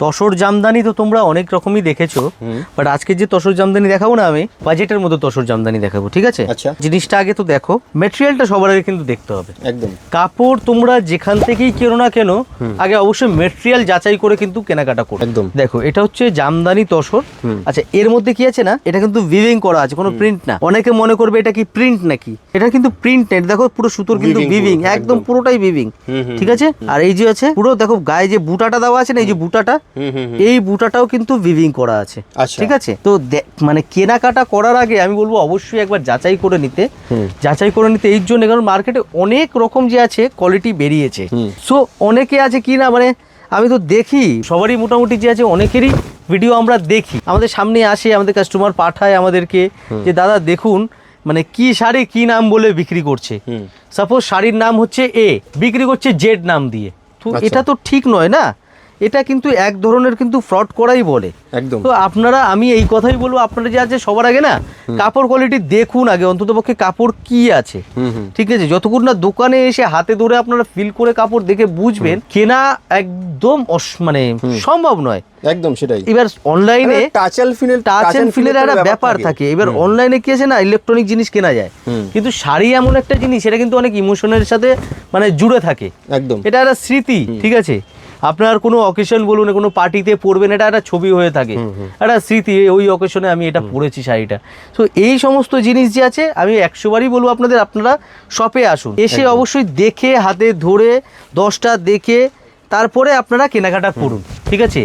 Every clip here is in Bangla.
তসর জামদানি তো তোমরা অনেক রকমই দেখেছো, বাট আজকে যে তসর জামদানি দেখাবো না, আমি বাজেটের মতো তসর জামদানি দেখাবো, ঠিক আছে? আচ্ছা। জিনিসটা আগে তো দেখো, মেটেরিয়ালটা সবার আগে কিন্তু দেখতে হবে। একদম। কাপড় তোমরা যেখান থেকেই কেনো না কেন, আগে অবশ্যই মেটেরিয়াল যাচাই করে কিন্তু কেনাকাটা করো। একদম। দেখো এটা হচ্ছে জামদানি তসর। আচ্ছা, এর মধ্যে কি আছে না, এটা কিন্তু উইভিং করা আছে, কোনো প্রিন্ট না। অনেকে মনে করবে এটা কি প্রিন্ট নাকি, এটা কিন্তু প্রিন্ট নেই। দেখো পুরো সুতোর কিন্তু উইভিং, একদম পুরোটাই উইভিং, ঠিক আছে? আর এই যে আছে পুরো, দেখো গায়ে যে বুটাটা দেওয়া আছে না, এই যে বুটাটা, এই বুটাটাও কিন্তু উইভিং করা আছে, ঠিক আছে? তো মানে কেনাকাটা করার আগে আমি বলবো অবশ্যই একবার যাচাই করে নিতে, এই জন্য, কারণ মার্কেটে অনেক রকম যে আছে কোয়ালিটি বেরিয়েছে। সো অনেকে আছে কি না, মানে আমি তো দেখি সবারই মোটামুটি যে আছে, অনেকেরই ভিডিও আমরা দেখি, আমাদের সামনে আসে, আমাদের কাস্টমার পাঠায় আমাদেরকে যে দাদা দেখুন মানে কি শাড়ি কি নাম বলে বিক্রি করছে। সাপোজ শাড়ির নাম হচ্ছে এ, বিক্রি করছে জেড নাম দিয়ে। তো এটা তো ঠিক নয় না, এটা কিন্তু এক ধরনের কিন্তু ফ্রড করাই বলে। একদম। তো আপনারা, আমি এই কথাই বলবো, আপনারা যে আছে সবার আগে না কাপড় কোয়ালিটি দেখুন আগে, অন্ততপক্ষে কাপড় কি আছে, ঠিক আছে? যতক্ষণ না দোকানে এসে হাতে ধরে আপনারা ফিল করে কাপড় দেখে বুঝবেন, কেনা একদম মানে সম্ভব নয়। একদম সেটাই। এবার অনলাইনে টাচ এন্ড ফিলের একটা ব্যাপার থাকে। এবার অনলাইনে কি আছে না, ইলেকট্রনিক জিনিস কেনা যায়, কিন্তু শাড়ি এমন একটা জিনিস, এটা কিন্তু অনেক ইমোশনের সাথে মানে জুড়ে থাকে। একদম। এটা একটা স্মৃতি, ঠিক আছে? আপনার কোনো অকেশন বলুন, কোনো পার্টিতে পরবেন, এটা একটা ছবি হয়ে থাকে, একটা স্মৃতি, ওই অকেশনে আমি এটা পরেছি শাড়িটা। তো এই সমস্ত জিনিস যে আছে, আমি 100 বারই বলবো আপনারা শপে আসুন, এসে অবশ্যই দেখে হাতে ধরে 10টা দেখে তারপরে আপনারা কেনাকাটা করুন, ঠিক আছে?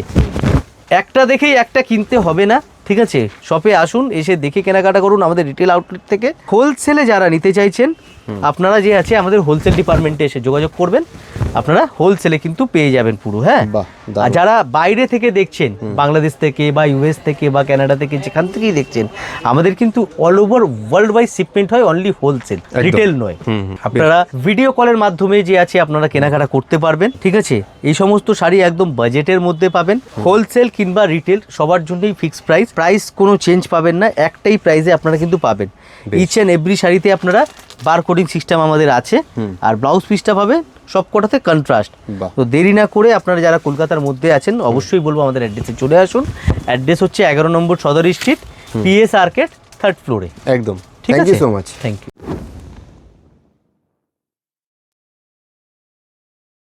একটা দেখেই একটা কিনতে হবে না, ঠিক আছে? শপে আসুন, এসে দেখে কেনাকাটা করুন আমাদের রিটেল আউটলেট থেকে। হোলসেলে যারা নিতে চাইছেন, আপনারা যে আছে আমাদের হোলসেল ডিপার্টমেন্টে এসে যোগাযোগ করবেন, আপনারা হোলসেলে কিন্তু পেয়ে যাবেন পুরো। হ্যাঁ, আর যারা বাইরে থেকে দেখছেন, বাংলাদেশ থেকে বা ইউএস থেকে বা কানাডা থেকে, যেখান থেকেই দেখছেন, আমাদের কিন্তু all over world wide shipment হয়, অনলি হোলসেল, রিটেল নয়। আপনারা ভিডিও কলের মাধ্যমে যে আছে আপনারা কেনাকাটা করতে পারবেন, ঠিক আছে? এই সমস্ত শাড়ি একদম বাজেটের মধ্যে পাবেন। হোলসেল কিংবা রিটেল সবার জন্যই ফিক্সড প্রাইস কোনো চেঞ্জ পাবেন না, একটাই প্রাইসে আপনারা কিন্তু পাবেন। ইচ অ্যান্ড এভরি শাড়িতে আপনারা বারকোডিং সিস্টেম আমাদের আছে, আর ব্লাউজ পিসটা পাবে সবকটাতে কন্ট্রাস্ট। তো দেরি না করে আপনারা যারা কলকাতার মধ্যে আছেন, অবশ্যই বলবো আমাদের অ্যাড্রেসে চলে আসুন। অ্যাড্রেস হচ্ছে 11 নম্বর সদর স্ট্রিট, পিএস আর্কেড, 3rd ফ্লোরে। একদম। ঠিক আছে, thank you so much. Thank you.